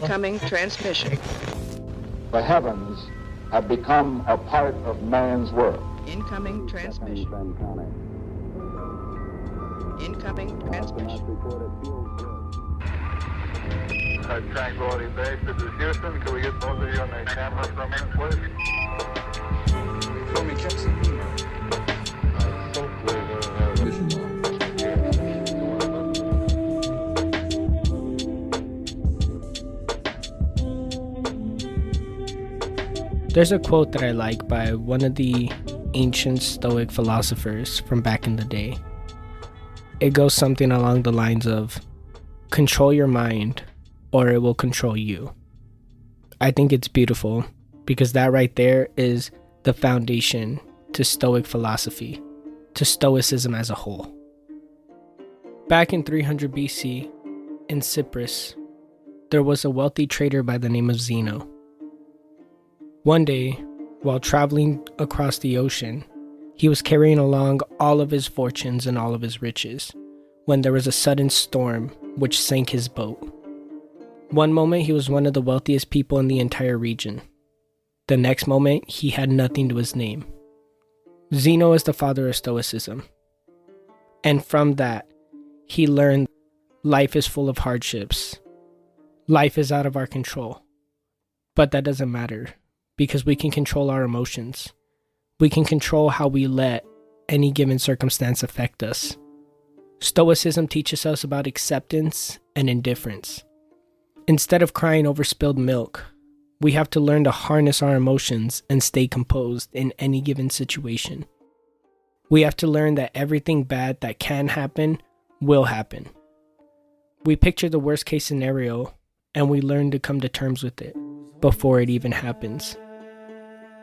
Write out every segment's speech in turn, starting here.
Incoming transmission. The heavens have become a part of man's world. Incoming transmission. Incoming transmission. Tranquility Base, this is Houston. Can we get both of you on the camera from here, please? Let me check some email. There's a quote that I like by one of the ancient Stoic philosophers from back in the day. It goes something along the lines of, control your mind or it will control you. I think it's beautiful because that right there is the foundation to Stoic philosophy, to Stoicism as a whole. Back in 300 BC, in Cyprus, there was a wealthy trader by the name of Zeno. One day, while traveling across the ocean, he was carrying along all of his fortunes and all of his riches, when there was a sudden storm which sank his boat. One moment he was one of the wealthiest people in the entire region. The next moment he had nothing to his name. Zeno is the father of Stoicism. And from that, he learned life is full of hardships. Life is out of our control. But that doesn't matter, because we can control our emotions. We can control how we let any given circumstance affect us. Stoicism teaches us about acceptance and indifference. Instead of crying over spilled milk, we have to learn to harness our emotions and stay composed in any given situation. We have to learn that everything bad that can happen will happen. We picture the worst case scenario and we learn to come to terms with it before it even happens.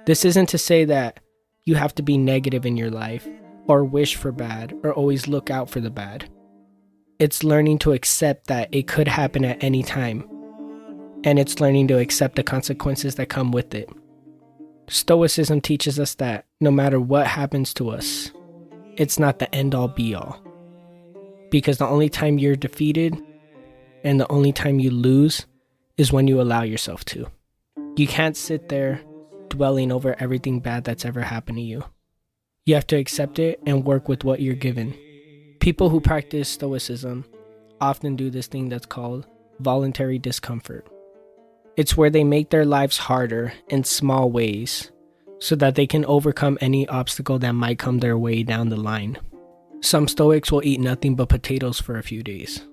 This isn't to say that you have to be negative in your life or wish for bad or always look out for the bad. It's learning to accept that it could happen at any time. And it's learning to accept the consequences that come with it. Stoicism teaches us that no matter what happens to us, it's not the end-all be-all. Because the only time you're defeated and the only time you lose is when you allow yourself to. You can't sit there dwelling over everything bad that's ever happened to you. You have to accept it and work with what you're given. People who practice Stoicism often do this thing that's called voluntary discomfort. It's where they make their lives harder in small ways so that they can overcome any obstacle that might come their way down the line. Some Stoics will eat nothing but potatoes for a few days.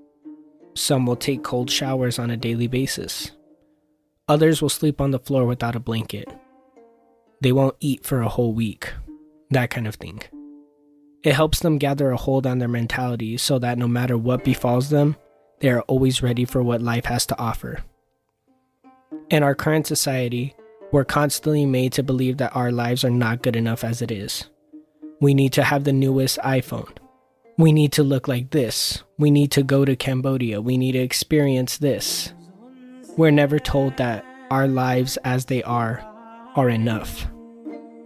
Some will take cold showers on a daily basis. Others will sleep on the floor without a blanket. They won't eat for a whole week. That kind of thing. It helps them gather a hold on their mentality so that no matter what befalls them, they are always ready for what life has to offer. In our current society, we're constantly made to believe that our lives are not good enough as it is. We need to have the newest iPhone. We need to look like this. We need to go to Cambodia. We need to experience this. We're never told that our lives as they are enough.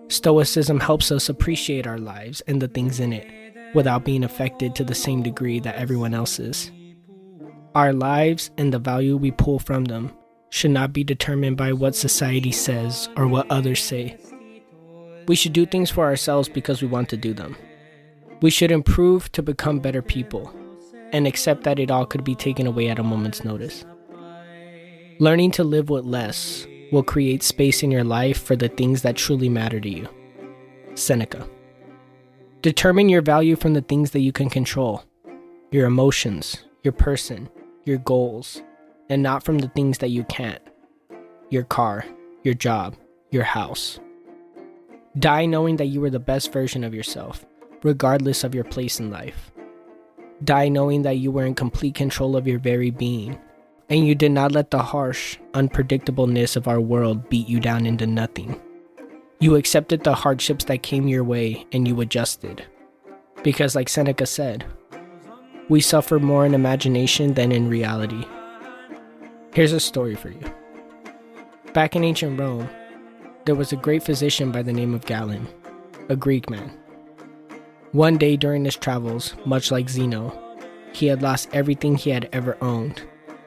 Stoicism helps us appreciate our lives and the things in it without being affected to the same degree that everyone else is. Our lives and the value we pull from them should not be determined by what society says or what others say. We should do things for ourselves because we want to do them. We should improve to become better people and accept that it all could be taken away at a moment's notice. Learning to live with less will create space in your life for the things that truly matter to you. Seneca. Determine your value from the things that you can control, your emotions, your person, your goals, and not from the things that you can't, your car, your job, your house. Die knowing that you were the best version of yourself, regardless of your place in life. Die knowing that you were in complete control of your very being, and you did not let the harsh unpredictableness of our world beat you down into nothing. You accepted the hardships that came your way and you adjusted. Because like Seneca said, we suffer more in imagination than in reality. Here's a story for you. Back in ancient Rome, there was a great physician by the name of Galen, a Greek man. One day during his travels, much like Zeno, he had lost everything he had ever owned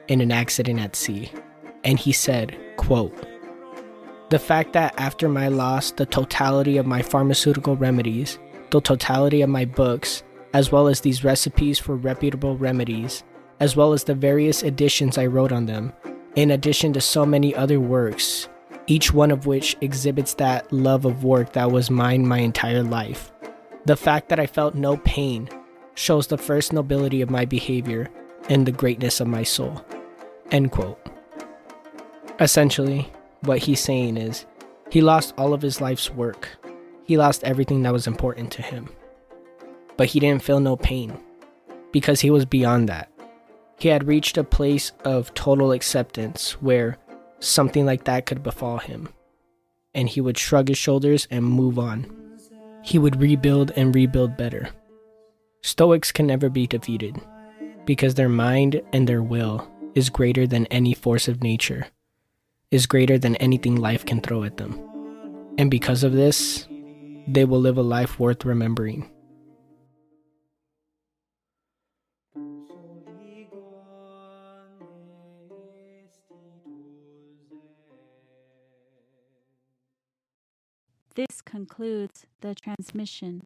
in an accident at sea. and he said, quote, "The fact that after my loss, the totality of my pharmaceutical remedies, the totality of my books, as well as these recipes for reputable remedies, as well as the various editions I wrote on them, in addition to so many other works, each one of which exhibits that love of work that was mine my entire life. The fact that I felt no pain shows the first nobility of my behavior and the greatness of my soul." End quote. Essentially, what he's saying is, he lost all of his life's work. He lost everything that was important to him. But he didn't feel no pain, because he was beyond that. He had reached a place of total acceptance where something like that could befall him, and he would shrug his shoulders and move on. He would rebuild and rebuild better. Stoics can never be defeated, because their mind and their will is greater than any force of nature, is greater than anything life can throw at them. And because of this, they will live a life worth remembering. This concludes the transmission.